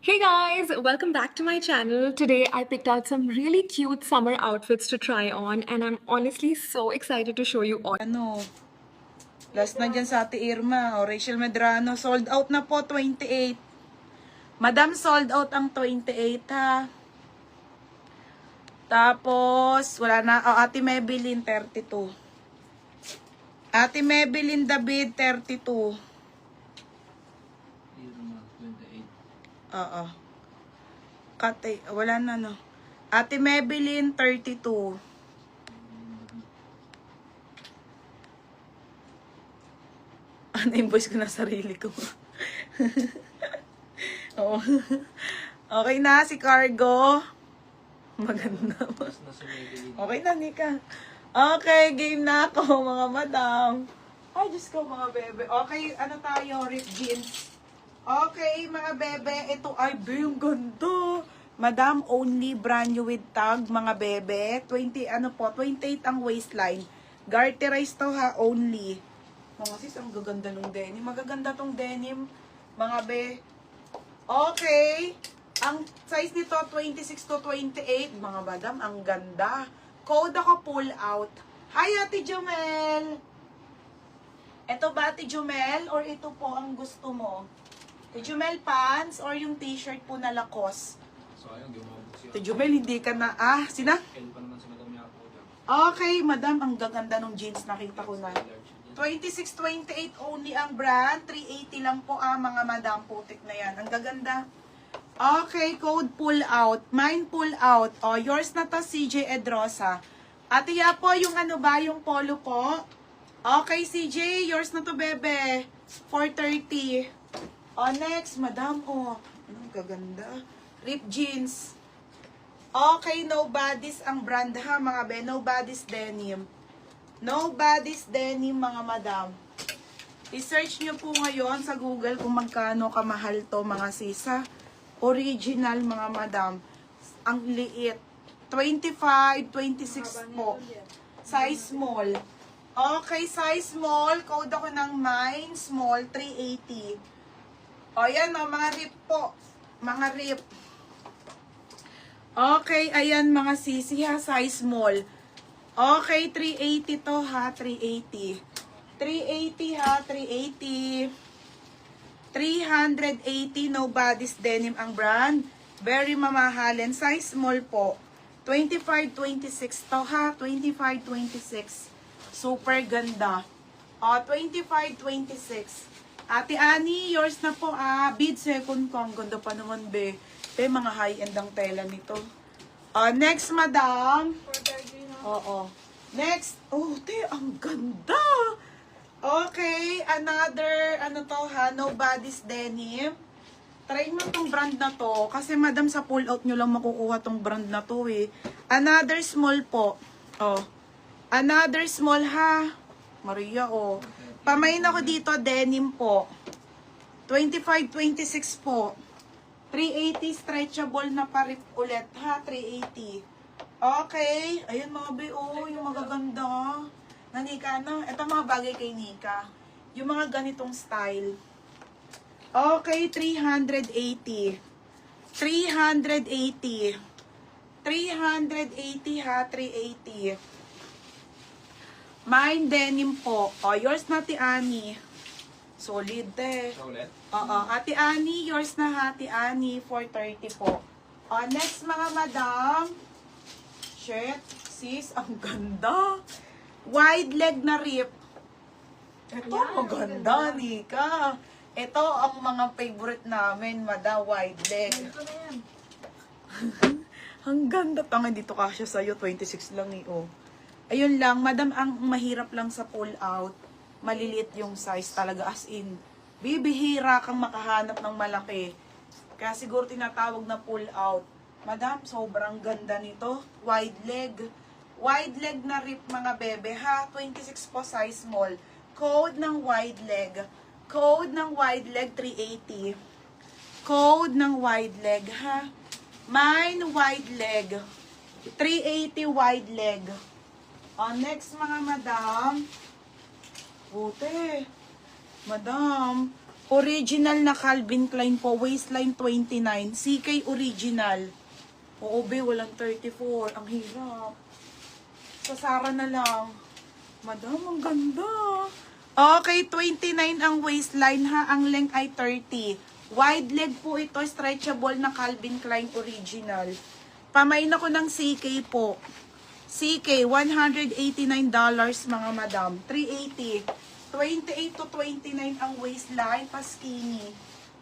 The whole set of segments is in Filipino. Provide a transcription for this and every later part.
Hey guys, welcome back to my channel. Today I picked out some really cute summer outfits to try on and I'm honestly so excited to show you all. Last na dyan sa Ate Irma, Rachel Medrano, sold out na po, 28. Madam, sold out ang 28 ha. Tapos, wala na, Ate Maybelline, 32. Ate Maybelline David, 32. Irma, 28. Oo. Kate, wala na no. Ate Maybelline, 32. Ano invoice ko na sarili ko? Oo. Okay na, si Cargo. Maganda. Tapos na si Maybelline. Okay na, Nika. Okay, game na ako, mga madam. Ay, Diyos ko, mga bebe. Okay, ano tayo? Rip jeans. Okay, mga bebe. Ito, ay, be, yung ganda. Madam, only brand new with tag, mga bebe. 28 ang waistline. Garterize to ha, only. Mga sis, ang gaganda ng denim. Magaganda tong denim, mga be. Okay. Ang size nito, 26 to 28. Mga madam, ang ganda. Code ako pull out. Hi, Ate Jumel! Ito ba, Ate Jumel? Or ito po ang gusto mo? Ate Jumel, pants or yung t-shirt po na Lacoste? So ayun, gumabot siya. Ate Jumel, hindi ka na... Ah, sina? L pa naman si Madam Yapo dyan. Okay, madam, ang gaganda ng jeans. Nakita ko na. 26-28 only ang brand. 380 lang po mga madam. Putik na yan. Ang gaganda. Okay, code pull out. Mine pull out. O, yours na to, CJ Edrosa. Ate Yapo, yung ano ba, yung polo po? Okay, CJ, yours na to, bebe. 430. O, next, madam. O, ang gaganda. Rip jeans. Okay, Nobody's ang brand ha, mga be. Nobody's denim. Nobody's denim, mga madam. I-search nyo po ngayon sa Google kung magkano kamahal to, mga sisa. Original, mga madam. Ang liit. 25, 26 po. Size small. Okay, size small. Code ako ng mine. Small, 380. O, yan o, mga rip po. Mga rip. Okay, ayan mga sisi ha, size small. Okay, 380 to ha, 380. 380 ha, 380. 380, Nobody's denim ang brand. Very mamahalin. Size small po. 25, 26 to ha. 25, 26. Super ganda. O, 25, 26. Ate Annie, yours na po bid second ko. Ang ganda pa naman be. Be, mga high-end ang tela nito. Next, madam. Oo. Next. Oh, te, ang ganda. Okay, another, ano to ha, Nobody's denim. Try mo tong brand na to. Kasi madam, sa pull out nyo lang makukuha tong brand na to eh. Another small po. Oh. Another small ha. Maria, oh. Pamain ako dito, denim po. 25, 26 po. 380 stretchable na parip ulit ha, 380. Okay. Ayun mga be, oh, yung magaganda. Na Nika, no? Ito mga bagay kay Nika. Yung mga ganitong style. Okay, 380. 380. 380 ha, 380. Mine denim po. O, yours na, Ate Annie. Solid, te. Siya ulit? Oo, Ate Annie, yours na ha, Ate Annie, 430 po. O, next mga madam. Shit, sis, ang ganda. Wide leg na rip. Ito, maganda, Nika. Ito ang mga favorite namin, madam, wide leg. Ang ganda. Tanga dito kasya sa'yo, 26 lang eh, oh. Ayun lang, madam, ang mahirap lang sa pull out, maliliit yung size talaga, as in, bibihira kang makahanap ng malaki. Kaya siguro tinatawag na pull out. Madam, sobrang ganda nito. Wide leg. Wide leg na rip mga bebe ha. 26 po size small. Code ng wide leg. Code ng wide leg 380. Code ng wide leg ha. Mine wide leg. 380 wide leg. Next mga madam. Puti. Madam. Original na Calvin Klein po, waistline 29. CK original. Oo, be, walang 34. Ang hirap. Sa Zara na lang. Madam, ang ganda. Okay, 29 ang waistline ha. Ang length ay 30. Wide leg po ito, stretchable na Calvin Klein original. Pamain ako ng CK po. CK, $189 mga madam. 380. 28 to 29 ang waistline, pa skinny.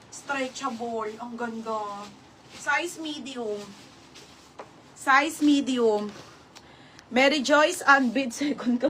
Stretchable. Ang ganda. Size medium. Size medium. Mary Joyce, unbid second